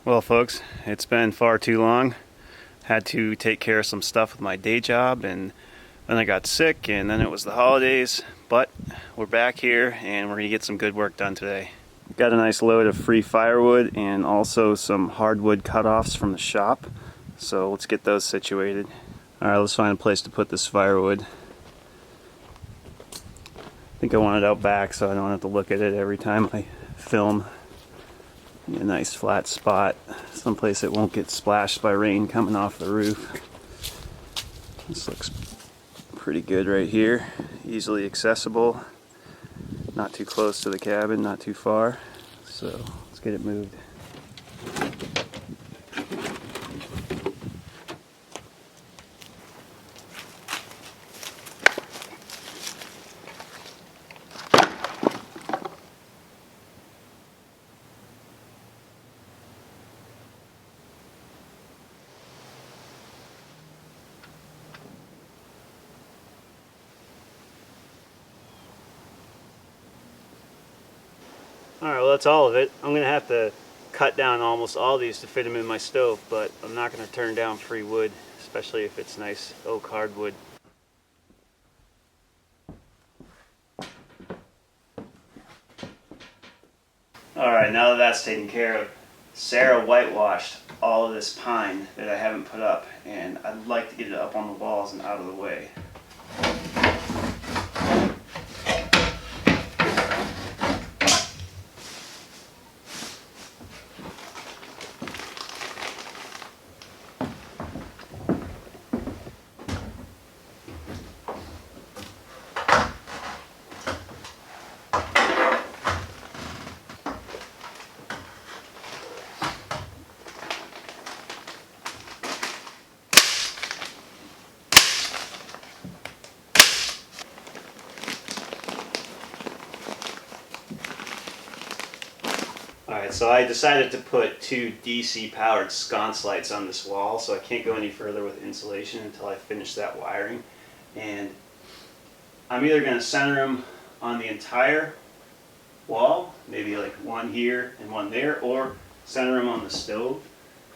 Well folks, it's been far too long. Had to take care of some stuff with my day job, and then I got sick, and then it was the holidays, but we're back here and we're gonna get some good work done today. Got a nice load of free firewood and also some hardwood cutoffs from the shop, so let's get those situated. Alright, let's find a place to put this firewood. I think I want it out back so I don't have to look at it every time I film. A nice flat spot, someplace it won't get splashed by rain coming off the roof. This looks pretty good right here, easily accessible, not too close to the cabin, not too far, so let's get it moved. Alright, well that's all of it. I'm going to have to cut down almost all these to fit them in my stove, but I'm not going to turn down free wood, especially if it's nice oak hardwood. Alright, now that that's taken care of, Sarah whitewashed all of this pine that I haven't put up, and I'd like to get it up on the walls and out of the way. Alright, so I decided to put two DC powered sconce lights on this wall, so I can't go any further with insulation until I finish that wiring. And I'm either going to center them on the entire wall, maybe like one here and one there, or center them on the stove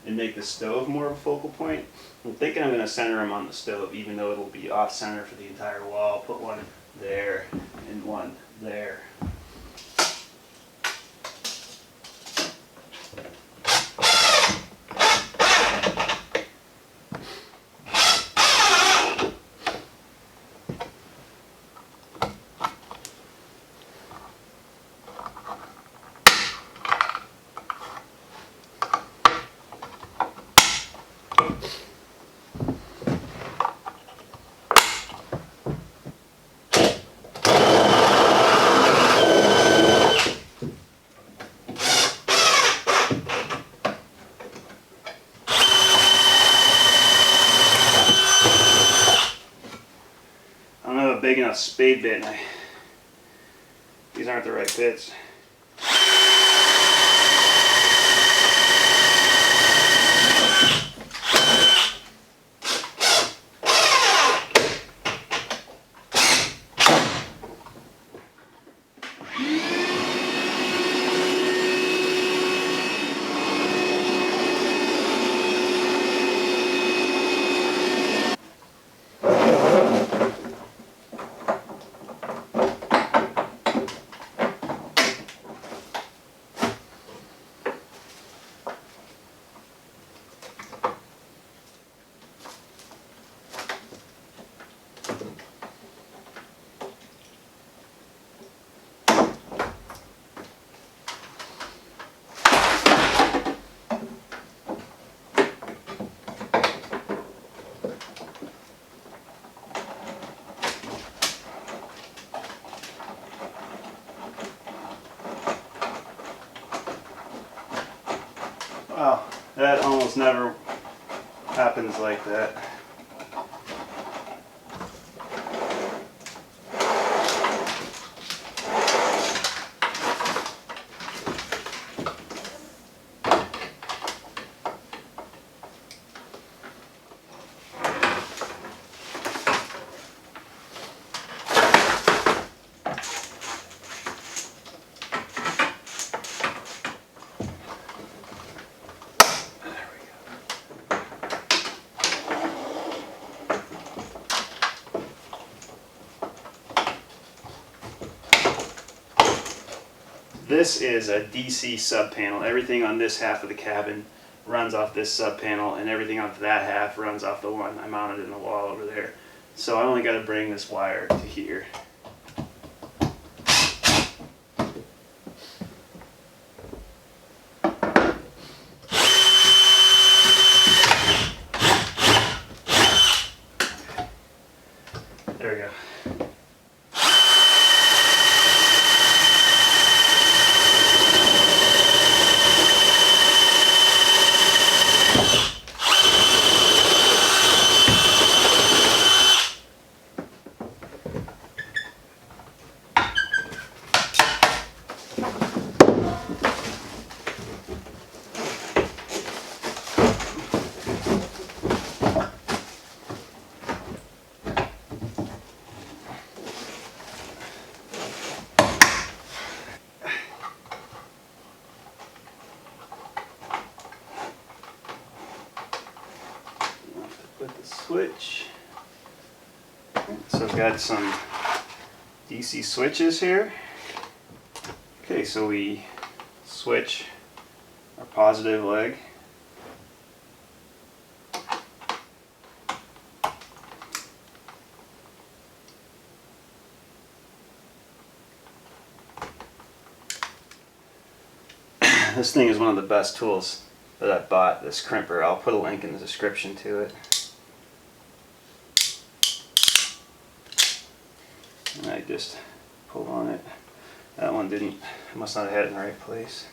and make the stove more of a focal point. I'm thinking I'm going to center them on the stove, even though it'll be off center for the entire wall. Put one there and one there. Big enough spade bit, and these aren't the right bits. Wow, that almost never happens like that. this is a DC sub panel. Everything on this half of the cabin runs off this sub panel, and everything off that half runs off the one I mounted in the wall over there. So I only got to bring this wire to here. There we go. Put the switch. So I've got some DC switches here. Okay, so we switch our positive leg. This thing is one of the best tools that I bought, this crimper. I'll put a link in the description to it. And I just pull on it. That one didn't, I must not have had it in the right place.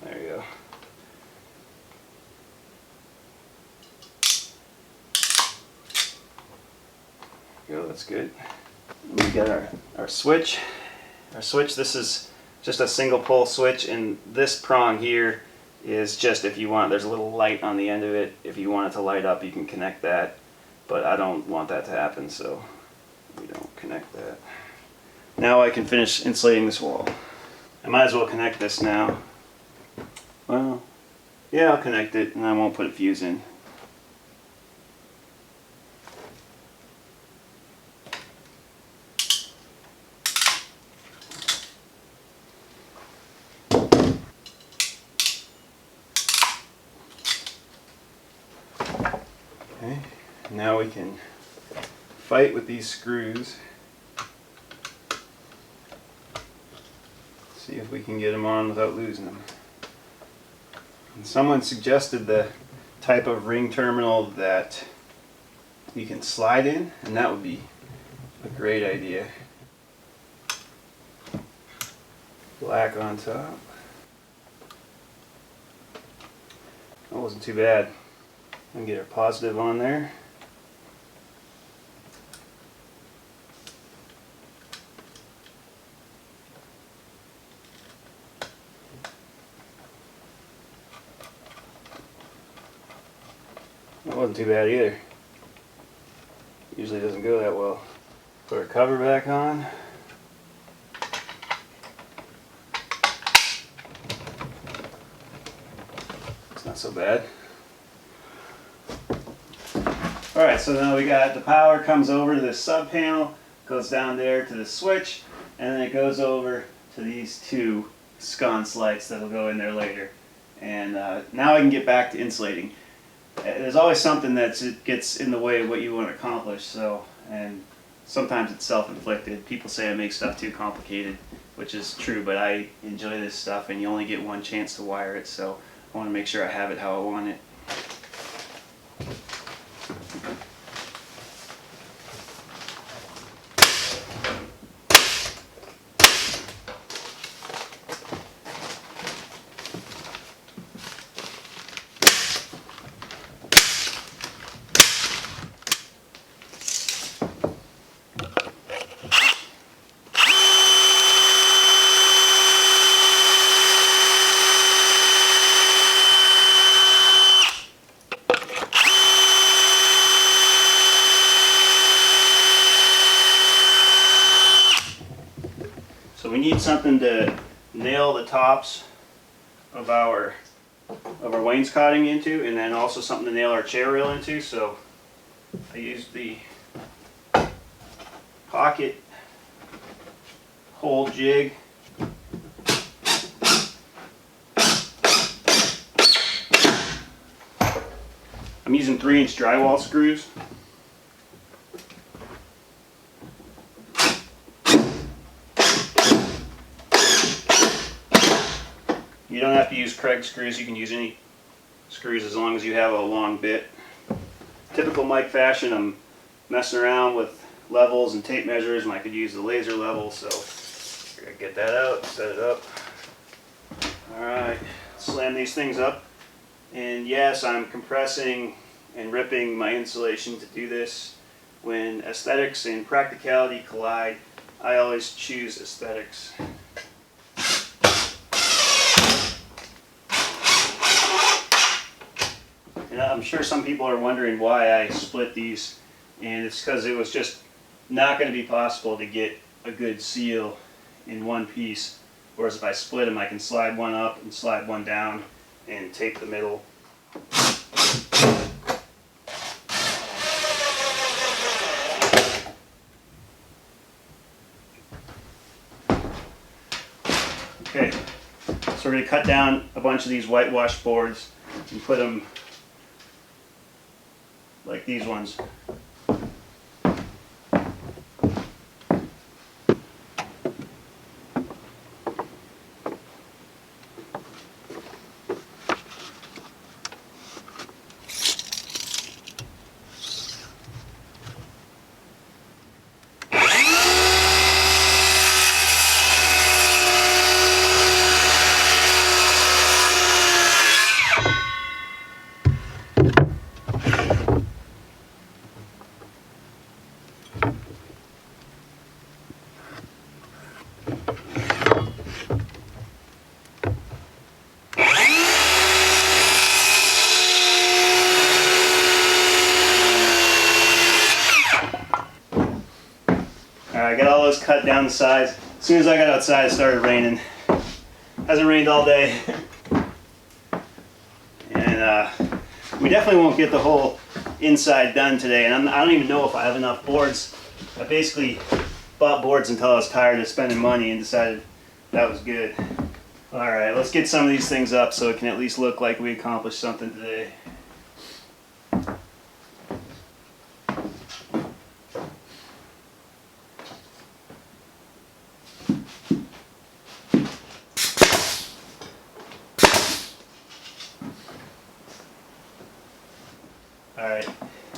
There you go. There you go, that's good. We got our switch. Our switch, this is just a single pole switch, and this prong here is just if you want, there's a little light on the end of it. If you want it to light up, you can connect that. But I don't want that to happen, so we don't connect that. Now I can finish insulating this wall. I might as well connect this now. Well, yeah, I'll connect it, and I won't put a fuse in. Okay, now we can fight with these screws. See if we can get them on without losing them. And someone suggested the type of ring terminal that you can slide in, and that would be a great idea. Black on top. That wasn't too bad. And get our positive on there. That wasn't too bad either. Usually doesn't go that well. Put our cover back on. It's not so bad. Alright, so now we got the power comes over to this sub panel, goes down there to the switch, and then it goes over to these two sconce lights that'll go in there later. And now I can get back to insulating. There's always something that gets in the way of what you want to accomplish, so, and sometimes it's self-inflicted. People say I make stuff too complicated, which is true, but I enjoy this stuff, and you only get one chance to wire it, so I want to make sure I have it how I want it. So we need something to nail the tops of our wainscoting into, and then also something to nail our chair rail into. So I used the pocket hole jig. I'm using 3-inch drywall screws. You don't have to use Craig screws, you can use any screws as long as you have a long bit. Typical mic fashion, I'm messing around with levels and tape measures, and I could use the laser level, so I gotta get that out, set it up. Alright, slam these things up. And yes, I'm compressing and ripping my insulation to do this. When aesthetics and practicality collide, I always choose aesthetics. And I'm sure some people are wondering why I split these, and it's because it was just not going to be possible to get a good seal in one piece, whereas if I split them I can slide one up and slide one down and tape the middle. Okay, so we're going to cut down a bunch of these whitewash boards and put them like these ones. I got all those cut down the sides. As soon as I got outside it started raining. Hasn't rained all day. And we definitely won't get the whole inside done today. And I don't even know if I have enough boards. I basically bought boards until I was tired of spending money and decided that was good. Alright, let's get some of these things up so it can at least look like we accomplished something today. Alright,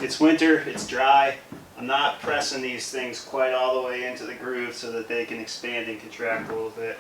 it's winter, it's dry. I'm not pressing these things quite all the way into the groove so that they can expand and contract a little bit.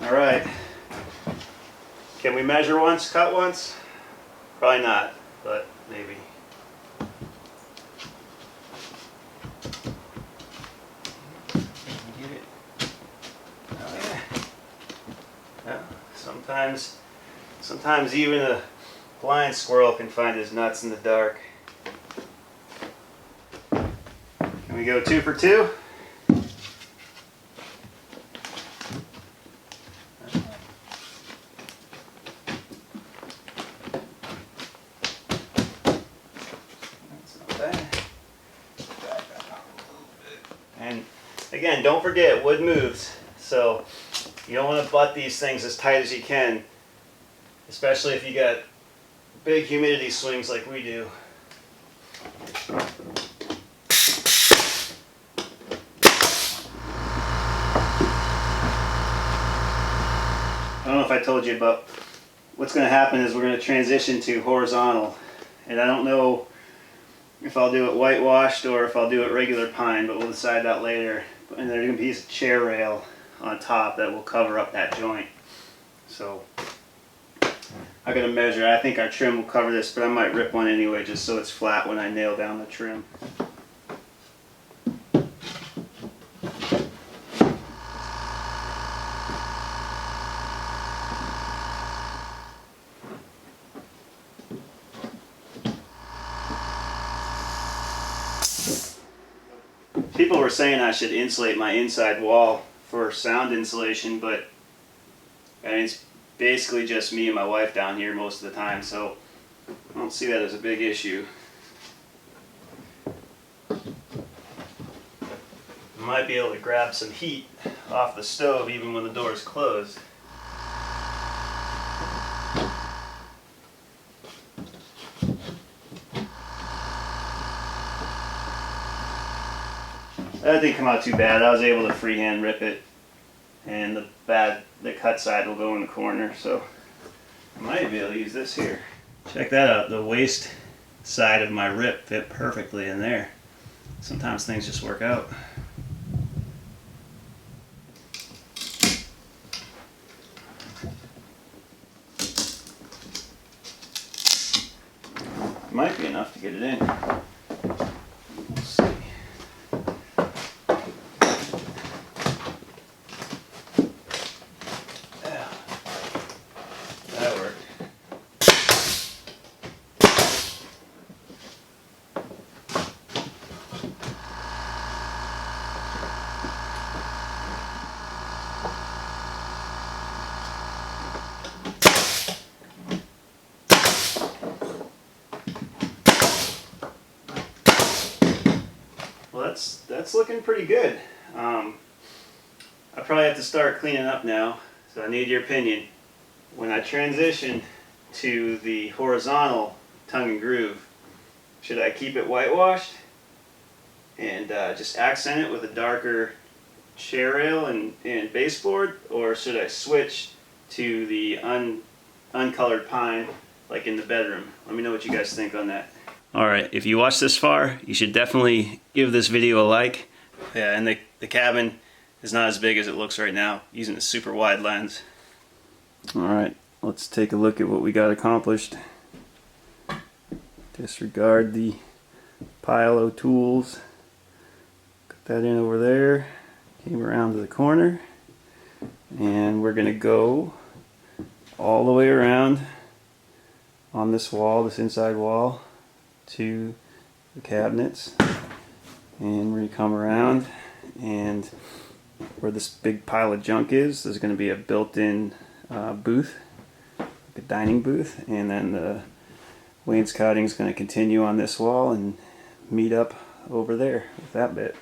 Alright, can we measure once, cut once? Probably not, but maybe. Get it? Oh yeah. Yeah. Sometimes even a blind squirrel can find his nuts in the dark. Can we go 2 for 2? And again, don't forget, wood moves, so you don't want to butt these things as tight as you can, especially if you got big humidity swings like we do. I don't know if I told you, but what's going to happen is we're going to transition to horizontal, and I don't know if I'll do it whitewashed or if I'll do it regular pine, but we'll decide that later. And there's going to be a chair rail on top that will cover up that joint. So I'm going to measure. I think our trim will cover this, but I might rip one anyway just so it's flat when I nail down the trim. People were saying I should insulate my inside wall for sound insulation, but I mean, it's basically just me and my wife down here most of the time, so I don't see that as a big issue. I might be able to grab some heat off the stove even when the door is closed. That didn't come out too bad. I was able to freehand rip it, and the cut side will go in the corner, so I might be able to use this here. Check that out. The waste side of my rip fit perfectly in there. Sometimes things just work out. Might be enough to get it in. We'll see. Yeah, that worked. Well, that's looking pretty good. I probably have to start cleaning up now, so I need your opinion. When I transition to the horizontal tongue and groove, should I keep it whitewashed and just accent it with a darker chair rail and baseboard, or should I switch to the uncolored pine like in the bedroom? Let me know what you guys think on that. Alright, if you watched this far, you should definitely give this video a like. Yeah, and the cabin is not as big as it looks right now, using a super wide lens. Alright, let's take a look at what we got accomplished. Disregard the pile of tools. Put that in over there. Came around to the corner. And we're going to go all the way around on this wall, this inside wall, to the cabinets, and we're going to come around, and where this big pile of junk is, there's going to be a built-in booth, like a dining booth, and then the wainscoting is going to continue on this wall and meet up over there with that bit.